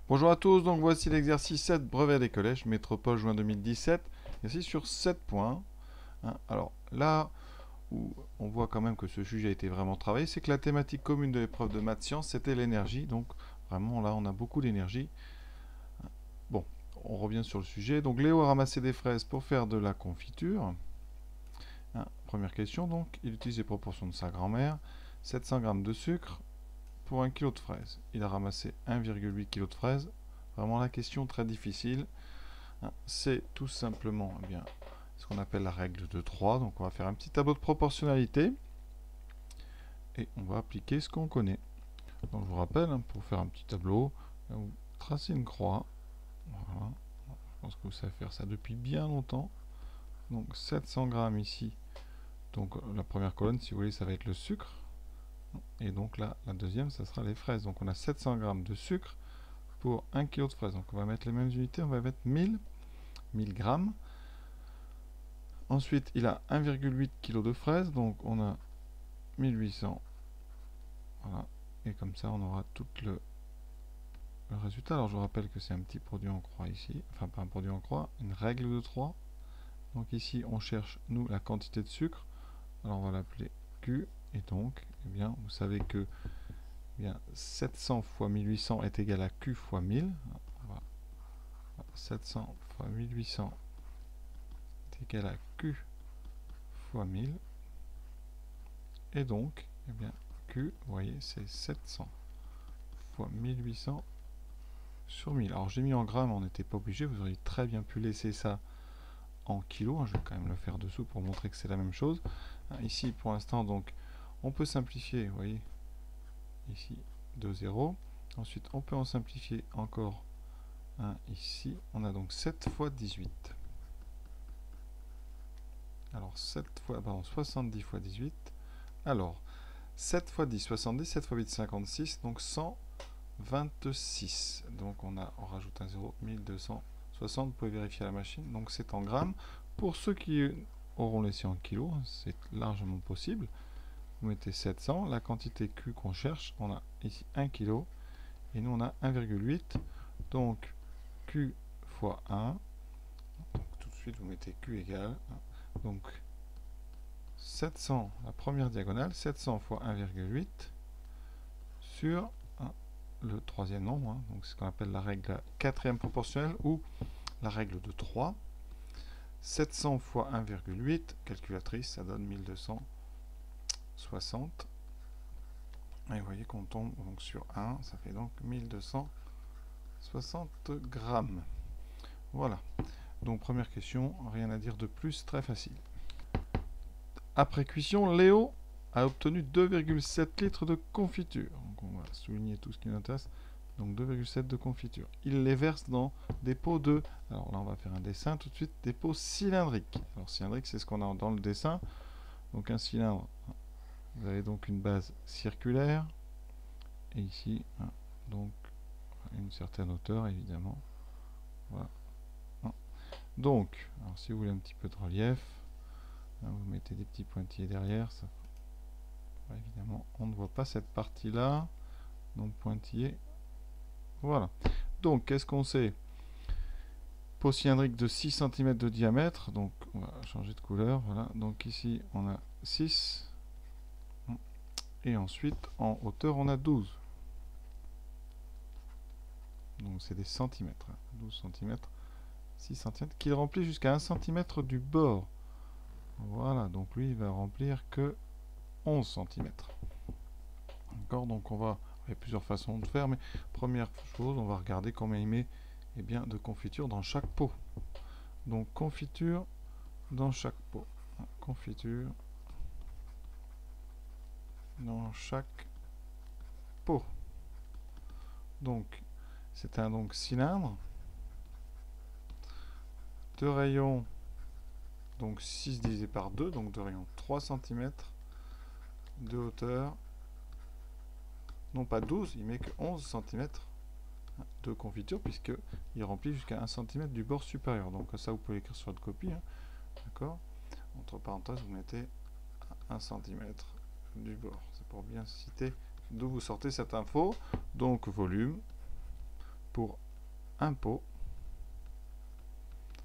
Bonjour à tous, donc voici l'exercice 7, brevet des collèges, métropole juin 2017, ici sur 7 points. Alors là où on voit quand même que ce sujet a été vraiment travaillé, c'est que la thématique commune de l'épreuve de maths sciences, c'était l'énergie, donc vraiment là on a beaucoup d'énergie. Bon, on revient sur le sujet, donc Léo a ramassé des fraises pour faire de la confiture. Première question, donc, il utilise les proportions de sa grand-mère, 700 g de sucre pour 1 kg de fraises. Il a ramassé 1,8 kg de fraises. Vraiment la question très difficile. C'est tout simplement ce qu'on appelle la règle de 3. Donc on va faire un petit tableau de proportionnalité et on va appliquer ce qu'on connaît. Donc je vous rappelle, pour faire un petit tableau, vous tracez une croix. Voilà. Je pense que vous savez faire ça depuis bien longtemps. Donc 700 g ici. Donc la première colonne, si vous voulez, ça va être le sucre. Et donc là, la deuxième, ça sera les fraises. Donc on a 700 g de sucre pour 1 kg de fraises. Donc on va mettre les mêmes unités, on va mettre 1000 grammes. Ensuite, il a 1,8 kg de fraises, donc on a 1800. Voilà. Et comme ça, on aura tout le résultat. Alors je vous rappelle que c'est un petit produit en croix ici. Enfin, pas un produit en croix, une règle de 3. Donc ici, on cherche, nous, la quantité de sucre. Alors on va l'appeler Q. Et donc, eh bien, vous savez que 700 fois 1800 est égal à Q fois 1000. Voilà. 700 fois 1800 est égal à Q fois 1000. Et donc, eh bien, Q, vous voyez, c'est 700 fois 1800 sur 1000. Alors j'ai mis en grammes, on n'était pas obligé, vous auriez très bien pu laisser ça en kilos. Je vais quand même le faire dessous pour montrer que c'est la même chose. Ici, pour l'instant, donc, on peut simplifier, vous voyez, ici, 2 0. Ensuite, on peut en simplifier encore un ici. On a donc 7 fois 18. Alors 70 fois 18. Alors, 7 fois 10, 70, 7 fois 8, 56, donc 126. Donc on rajoute un 0, 1260, vous pouvez vérifier à la machine, donc c'est en grammes. Pour ceux qui auront laissé en kilos, c'est largement possible. Vous mettez 700, la quantité Q qu'on cherche, on a ici 1 kg, et nous on a 1,8, donc Q fois 1, donc tout de suite vous mettez Q égale, donc 700, la première diagonale, 700 fois 1,8 sur le troisième nombre, donc c'est ce qu'on appelle la règle quatrième proportionnelle ou la règle de 3. 700 fois 1,8, calculatrice, ça donne 1260. Et vous voyez qu'on tombe donc sur 1, ça fait donc 1260 grammes. Voilà. Donc première question, rien à dire de plus, très facile. Après cuisson, Léo a obtenu 2,7 litres de confiture. Donc on va souligner tout ce qui nous intéresse. Donc 2,7 de confiture. Il les verse dans des pots de... Alors là on va faire un dessin tout de suite. Des pots cylindriques. Alors cylindrique c'est ce qu'on a dans le dessin. Donc un cylindre. Vous avez donc une base circulaire. Et ici, donc une certaine hauteur évidemment. Voilà. Donc, alors si vous voulez un petit peu de relief, vous mettez des petits pointillés derrière. Ça... Évidemment, on ne voit pas cette partie-là. Donc pointillé. Voilà. Donc, qu'est-ce qu'on sait? Pot cylindrique de 6 cm de diamètre. Donc, on va changer de couleur. Voilà. Donc ici, on a 6. Et ensuite, en hauteur, on a 12. Donc, c'est des centimètres. 12 cm, 6 cm, qu'il remplit jusqu'à 1 cm du bord. Voilà. Donc, lui, il va remplir que 11 cm. D'accord? Donc, il y a plusieurs façons de faire, mais première chose, on va regarder combien il met de confiture dans chaque pot. Donc confiture dans chaque pot. Confiture dans chaque pot. Donc c'est un cylindre de rayon donc 6 divisé par 2, donc de rayon 3 cm de hauteur. Non pas 12, il met que 11 cm de confiture puisqu'il remplit jusqu'à 1 cm du bord supérieur. Donc ça vous pouvez l'écrire sur votre copie. D'accord? Entre parenthèses, vous mettez 1 cm du bord. C'est pour bien citer d'où vous sortez cette info. Donc volume pour 1 pot.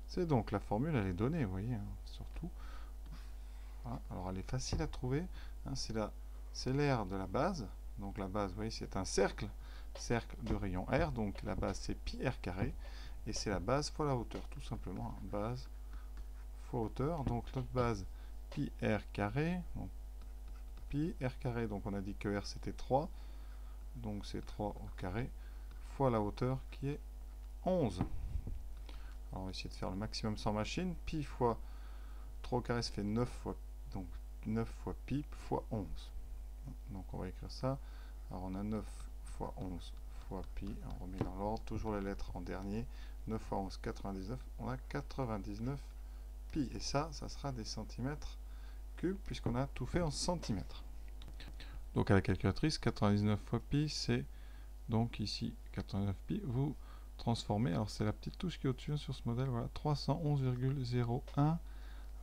C'est donc la formule, elle est donnée, vous voyez, hein, surtout. Voilà. Alors elle est facile à trouver, hein, c'est l'aire de la base. Donc la base, vous voyez, c'est un cercle de rayon R, donc la base c'est pi r carré, et c'est la base fois la hauteur, tout simplement, hein, base fois hauteur. Donc notre base pi r carré, donc pi r carré, donc on a dit que r c'était 3, donc c'est 3 au carré, fois la hauteur qui est 11. Alors on va essayer de faire le maximum sans machine. Pi fois 3 au carré, ça fait 9 fois, donc 9 fois pi fois 11. Donc on va écrire ça. Alors on a 9 fois 11 fois pi, on remet dans l'ordre, toujours les lettres en dernier. 9 fois 11, 99, on a 99 pi. Et ça sera des centimètres cubes, puisqu'on a tout fait en centimètres. Donc à la calculatrice, 99 fois pi, c'est donc ici 89 pi. Vous transformez, alors c'est la petite touche qui est au-dessus sur ce modèle, voilà, 311,01.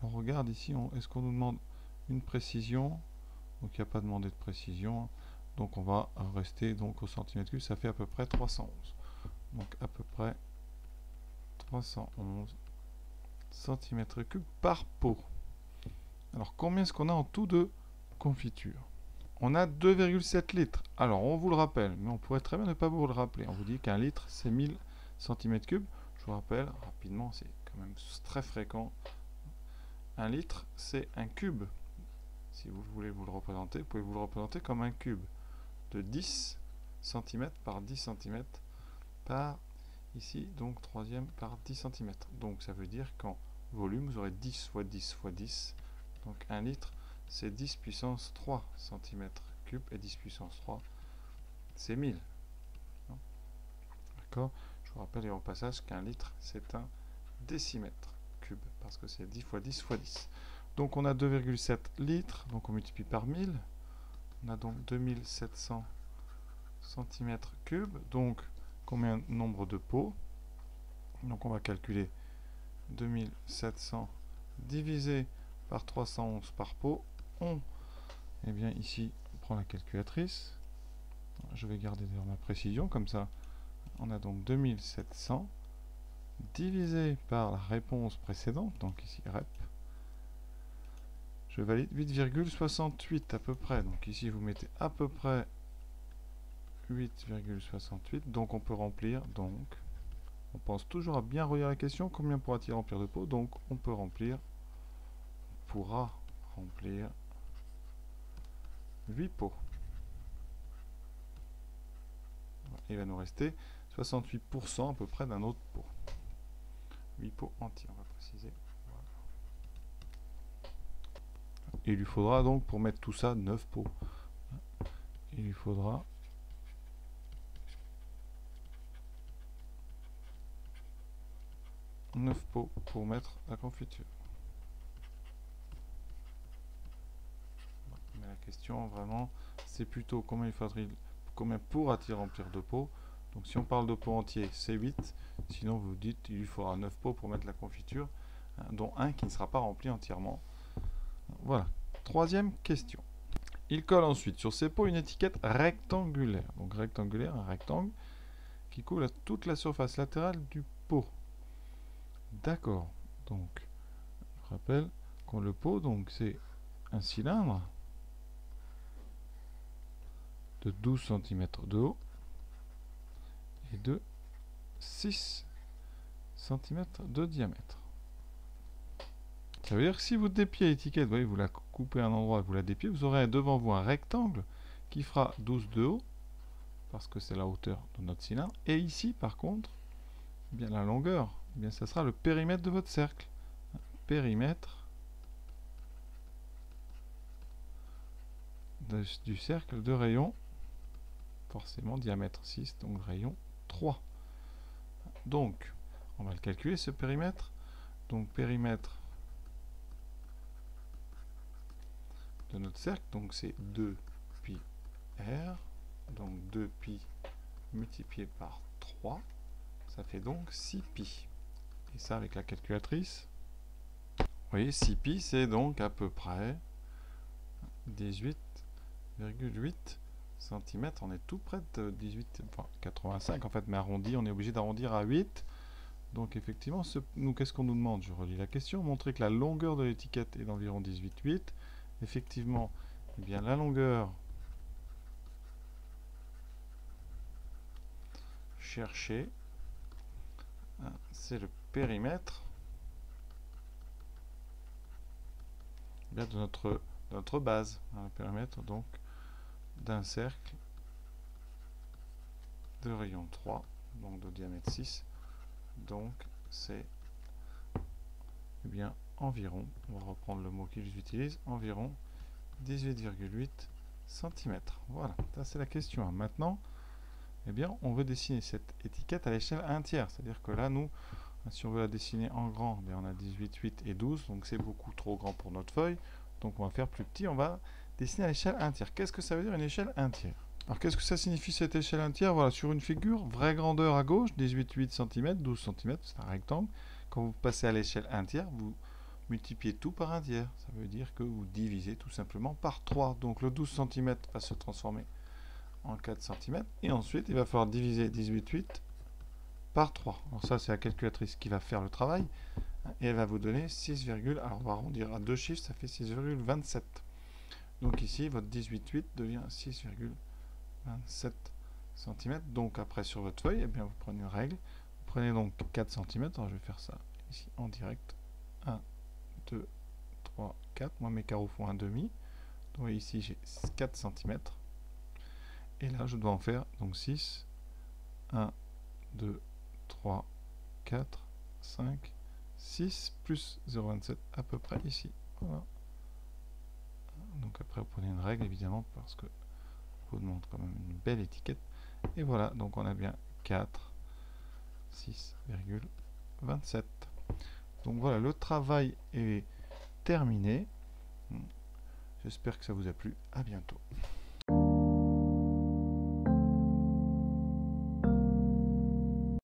On regarde ici, est-ce qu'on nous demande une précision? Donc il n'y a pas demandé de précision. Donc on va rester donc au centimètre cube, ça fait à peu près 311. Donc à peu près 311 centimètres cubes par pot. Alors combien est-ce qu'on a en tout de confiture? On a 2,7 litres. Alors on vous le rappelle, mais on pourrait très bien ne pas vous le rappeler. On vous dit qu'un litre c'est 1000 cm3. Je vous rappelle rapidement, c'est quand même très fréquent. Un litre c'est un cube. Si vous voulez vous le représenter, vous pouvez vous le représenter comme un cube de 10 cm par 10 cm par ici, donc troisième par 10 cm. Donc ça veut dire qu'en volume, vous aurez 10 fois 10 fois 10. Donc 1 litre, c'est 10 puissance 3 cm3, et 10 puissance 3, c'est 1000. D'accord? Je vous rappelle au passage qu'un litre, c'est un décimètre cube, parce que c'est 10 fois 10 fois 10. Donc on a 2,7 litres, donc on multiplie par 1000. On a donc 2700 cm3. Donc combien nombre de pots? Donc on va calculer 2700 divisé par 311 par pot. Et bien ici, on prend la calculatrice. Je vais garder d'ailleurs ma précision, comme ça. On a donc 2700 divisé par la réponse précédente, donc ici rep. Je valide 8,68 à peu près. Donc ici, vous mettez à peu près 8,68. Donc on peut remplir, donc on pense toujours à bien relire la question. Combien pourra-t-il remplir de pots? Donc on peut remplir, on pourra remplir 8 pots. Il va nous rester 68% à peu près d'un autre pot. 8 pots entiers, on va préciser. Voilà. Il lui faudra donc, pour mettre tout ça, 9 pots. Il lui faudra 9 pots pour mettre la confiture. Mais la question, vraiment, c'est plutôt combien pourra-t-il remplir de pots? Donc si on parle de pots entiers, c'est 8. Sinon, vous dites il lui faudra 9 pots pour mettre la confiture, hein, dont un qui ne sera pas rempli entièrement. Voilà. Troisième question. Il colle ensuite sur ces pots une étiquette rectangulaire. Donc rectangulaire, un rectangle qui couvre toute la surface latérale du pot. D'accord. Donc, je rappelle qu'on le pot, donc c'est un cylindre de 12 cm de haut et de 6 cm de diamètre. Ça veut dire que si vous dépiez l'étiquette, vous voyez, vous la coupez à un endroit et vous la dépiez, vous aurez devant vous un rectangle qui fera 12 de haut, parce que c'est la hauteur de notre cylindre. Et ici, par contre, eh bien la longueur, eh bien ça sera le périmètre de votre cercle. Périmètre du cercle de rayon, forcément diamètre 6, donc rayon 3. Donc, on va le calculer ce périmètre. Donc périmètre de notre cercle, donc c'est 2 pi r, donc 2 pi multiplié par 3, ça fait donc 6 pi. Et ça avec la calculatrice, vous voyez 6 pi c'est donc à peu près 18,8 cm, on est tout près de 18, enfin 85 en fait, mais arrondi, on est obligé d'arrondir à 8. Donc effectivement, nous, qu'est-ce qu'on nous demande? Je relis la question. Montrer que la longueur de l'étiquette est d'environ 18,8. Effectivement, eh bien, la longueur cherchée, hein, c'est le périmètre bien, de notre base. Hein, le périmètre donc d'un cercle de rayon 3, donc de diamètre 6. Donc c'est bien environ, on va reprendre le mot qu'ils utilisent, environ 18,8 cm. Voilà, ça c'est la question. Maintenant, eh bien, on veut dessiner cette étiquette à l'échelle 1 tiers. C'est-à-dire que là, nous, si on veut la dessiner en grand, bien, on a 18, 8 et 12, donc c'est beaucoup trop grand pour notre feuille. Donc on va faire plus petit, on va dessiner à l'échelle 1 tiers. Qu'est-ce que ça veut dire une échelle 1 tiers? Alors qu'est-ce que ça signifie cette échelle 1 tiers? Voilà, sur une figure, vraie grandeur à gauche, 18,8 cm, 12 cm, c'est un rectangle. Quand vous passez à l'échelle 1 tiers, vous multipliez tout par 1 tiers. Ça veut dire que vous divisez tout simplement par 3. Donc le 12 cm va se transformer en 4 cm. Et ensuite, il va falloir diviser 18,8 par 3. Alors ça, c'est la calculatrice qui va faire le travail. Et elle va vous donner 6, alors on va arrondir à deux chiffres, ça fait 6,27. Donc ici, votre 18,8 devient 6,27 cm. Donc après, sur votre feuille, eh bien, vous prenez une règle. Vous prenez donc 4 cm. Alors je vais faire ça ici en direct. 1, 2, 3, 4. Moi, mes carreaux font un demi. Donc ici, j'ai 4 cm. Et là, je dois en faire donc 6, 1, 2, 3, 4, 5, 6, plus 0,27 à peu près ici. Voilà. Donc après, vous prenez une règle, évidemment, parce que je vous demande quand même une belle étiquette. Et voilà, donc on a bien 4, 6,27. Donc voilà, le travail est terminé. J'espère que ça vous a plu. À bientôt.